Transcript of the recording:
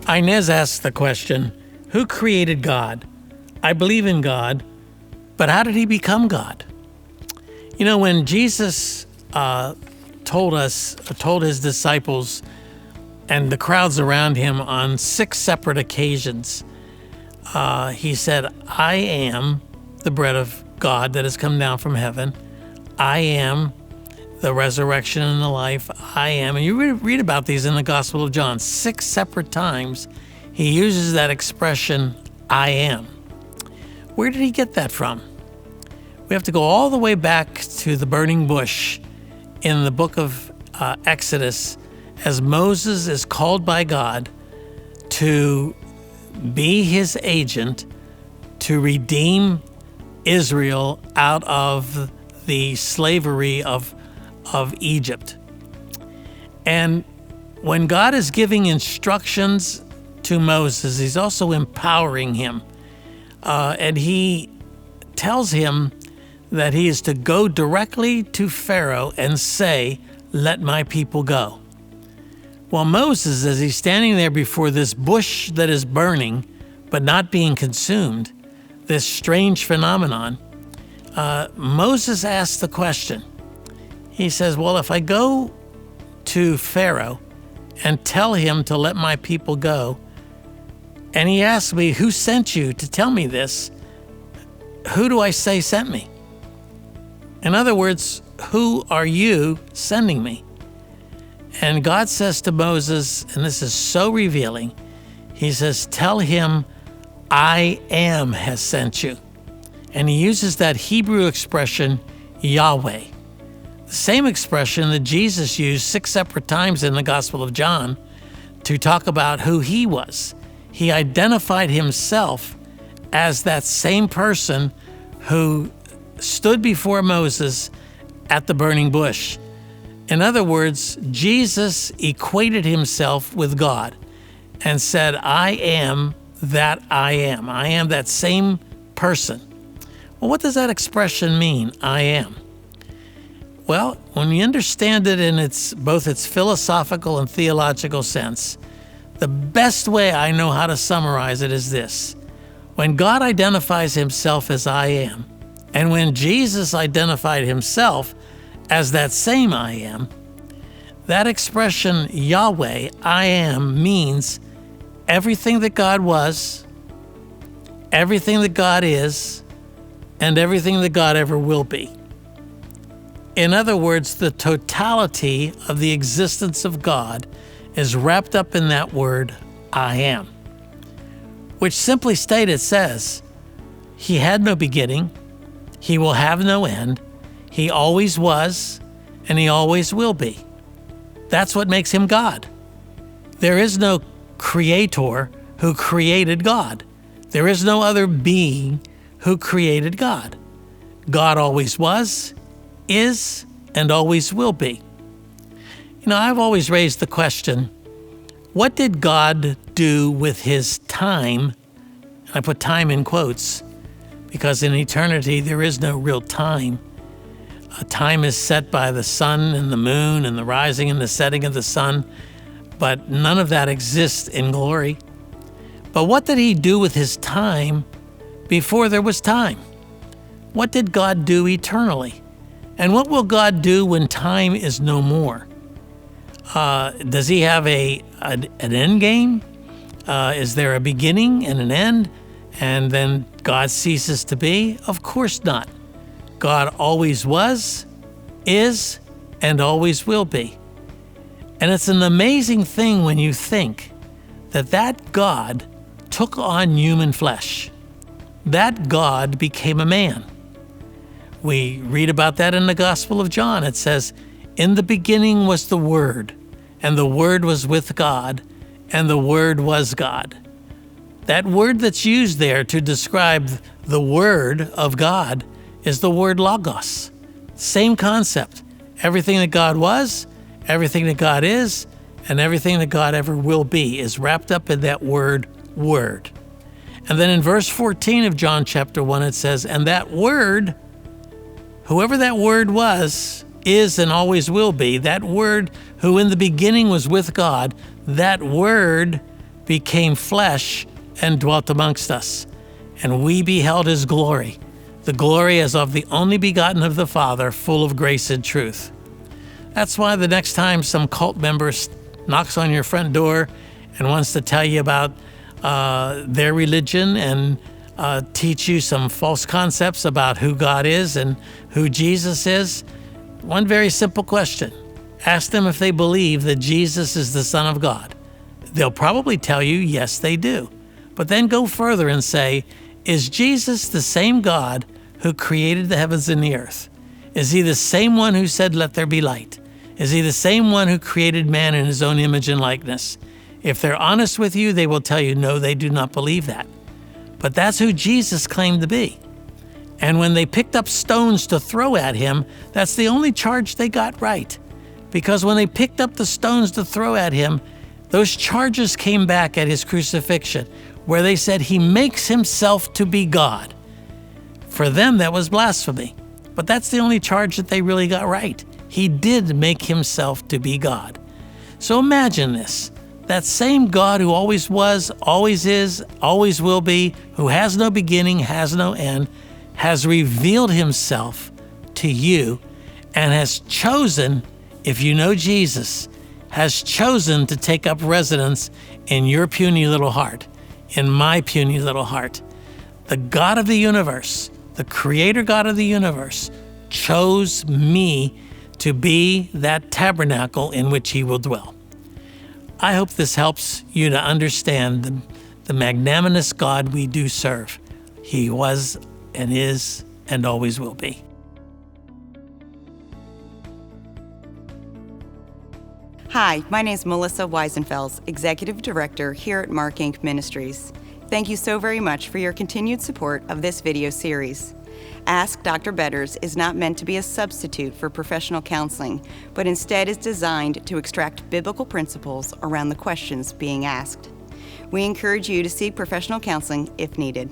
Inez asks the question, who created God? I believe in God, but how did he become God? You know, when Jesus told his disciples and the crowds around him on 6 separate occasions, he said, I am the bread of God that has come down from heaven. I am the resurrection and the life. I am. And you read about these in the Gospel of John. 6 separate times he uses that expression, I am. Where did he get that from? We have to go all the way back to the burning bush in the book of Exodus, as Moses is called by God to be his agent to redeem Israel out of the slavery of Egypt. And when God is giving instructions to Moses, he's also empowering him. And he tells him that he is to go directly to Pharaoh and say, let my people go. Well, Moses, as he's standing there before this bush that is burning but not being consumed, this strange phenomenon, Moses asks the question. He says, well, if I go to Pharaoh and tell him to let my people go, and he asks me, who sent you to tell me this? Who do I say sent me? In other words, who are you sending me? And God says to Moses, and this is so revealing, he says, tell him, I am has sent you. And he uses that Hebrew expression, Yahweh. The same expression that Jesus used 6 separate times in the Gospel of John to talk about who he was. He identified himself as that same person who stood before Moses at the burning bush. In other words, Jesus equated himself with God and said, I am that I am. I am that same person. Well, what does that expression mean, I am? Well, when you understand it in both its philosophical and theological sense, the best way I know how to summarize it is this. When God identifies himself as I am, and when Jesus identified himself as that same I am, that expression, Yahweh, I am, means everything that God was, everything that God is, and everything that God ever will be. In other words, the totality of the existence of God is wrapped up in that word, I am, which simply stated says, he had no beginning, he will have no end, he always was, and he always will be. That's what makes him God. There is no creator who created God. There is no other being who created God. God always was, is, and always will be. You know, I've always raised the question, what did God do with his time? And I put time in quotes because in eternity there is no real time. Time is set by the sun and the moon and the rising and the setting of the sun, but none of that exists in glory. But what did he do with his time before there was time? What did God do eternally? And what will God do when time is no more? Does he have an end game? Is there a beginning and an end? And then God ceases to be? Of course not. God always was, is, and always will be. And it's an amazing thing when you think that God took on human flesh. That God became a man. We read about that in the Gospel of John. It says, in the beginning was the Word, and the Word was with God, and the Word was God. That word that's used there to describe the Word of God is the word logos. Same concept. Everything that God was, everything that God is, and everything that God ever will be is wrapped up in that word, Word. And then in verse 14 of John chapter 1, it says, and that Word, whoever that Word was, is, and always will be, that Word who in the beginning was with God, that Word became flesh and dwelt amongst us. And we beheld his glory, the glory as of the only begotten of the Father, full of grace and truth. That's why the next time some cult member knocks on your front door and wants to tell you about their religion and teach you some false concepts about who God is and who Jesus is, one very simple question. Ask them if they believe that Jesus is the Son of God. They'll probably tell you, yes, they do. But then go further and say, is Jesus the same God who created the heavens and the earth? Is he the same one who said, let there be light? Is he the same one who created man in his own image and likeness? If they're honest with you, they will tell you, no, they do not believe that. But that's who Jesus claimed to be. And when they picked up stones to throw at him, that's the only charge they got right. Because when they picked up the stones to throw at him, those charges came back at his crucifixion, where they said he makes himself to be God. For them, that was blasphemy. But that's the only charge that they really got right. He did make himself to be God. So imagine this. That same God who always was, always is, always will be, who has no beginning, has no end, has revealed himself to you and has chosen, if you know Jesus, has chosen to take up residence in your puny little heart, in my puny little heart. The God of the universe, the creator God of the universe, chose me to be that tabernacle in which he will dwell. I hope this helps you to understand the magnanimous God we do serve. He was and is and always will be. Hi, my name is Melissa Weisenfels, Executive Director here at MARKINC Ministries. Thank you so very much for your continued support of this video series. Ask Dr. Betters is not meant to be a substitute for professional counseling, but instead is designed to extract biblical principles around the questions being asked. We encourage you to seek professional counseling if needed.